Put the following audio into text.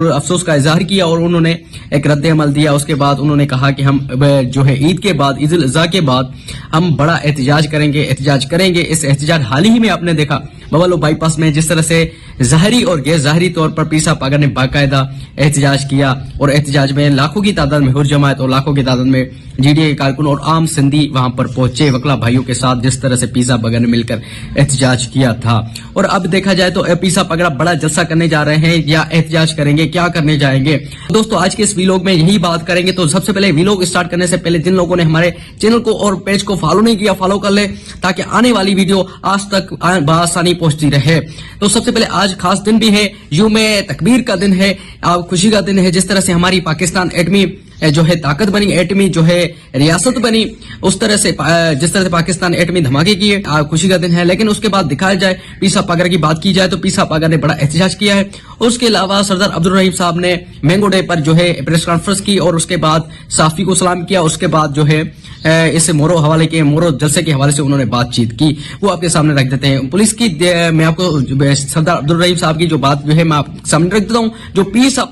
افسوس کا اظہار کیا اور انہوں نے ایک رد عمل دیا. اس کے بعد انہوں نے کہا کہ ہم جو ہے عید کے بعد، عید الاضحیٰ کے بعد ہم بڑا احتجاج کریں گے. اس احتجاج حال ہی میں آپ نے دیکھا بوالو بائی پاس میں جس طرح سے ظاہری اور غیر ظاہری طور پر پیر صاحب پاگا نے باقاعدہ احتجاج کیا، اور احتجاج میں لاکھوں کی تعداد میں حر جماعت اور لاکھوں کی تعداد میں جی ڈی اے کے کارکن اور عام سندھی وہاں پر پہنچے وکلا بھائیوں کے ساتھ، جس طرح سے پیر صاحب پاگا نے مل کر احتجاج کیا تھا. اور اب دیکھا جائے تو پیر صاحب پاگا بڑا جلسہ کرنے جا رہے ہیں یا احتجاج کریں گے، کیا کرنے جائیں گے دوستو. آج کے اس ویلوگ میں یہی بات کریں گے. تو سب سے پہلے ویلوگ سٹارٹ کرنے سے پہلے جن لوگوں نے ہمارے چینل کو اور پیج کو فالو نہیں کیا، فالو کر لے تاکہ آنے والی ویڈیو آج تک بآسانی پہنچتی رہے. تو سب سے پہلے آج خاص دن بھی ہے، یوم تکبیر کا دن ہے، خوشی کا دن ہے. جس طرح سے ہماری پاکستان ایٹمی جو ہے طاقت بنی، ایٹمی جو ہے ریاست بنی، اس طرح سے جس طرح سے پاکستان ایٹمی دھماکے کی ہے، خوشی کا دن ہے. لیکن اس کے بعد دکھایا جائے پیر صاحب پاگا کی بات کی جائے تو پیر صاحب پاگا نے بڑا احتجاج کیا ہے. اس کے علاوہ سردار عبدالرحیم صاحب نے مینگو ڈے پر جو ہے پریس کانفرنس کی اور اس کے بعد صحافی کو سلام کیا. اس کے بعد جو ہے اس مورو جلسے کے حوالے سے انہوں نے بات چیت کی، وہ آپ کے سامنے رکھ دیتے ہیں. پولیس کی میں آپ کو سردار عبدالرحیم صاحب کی جو بات جو ہے میں آپ کے سامنے رکھ دیتا ہوں. جو پیر صاحب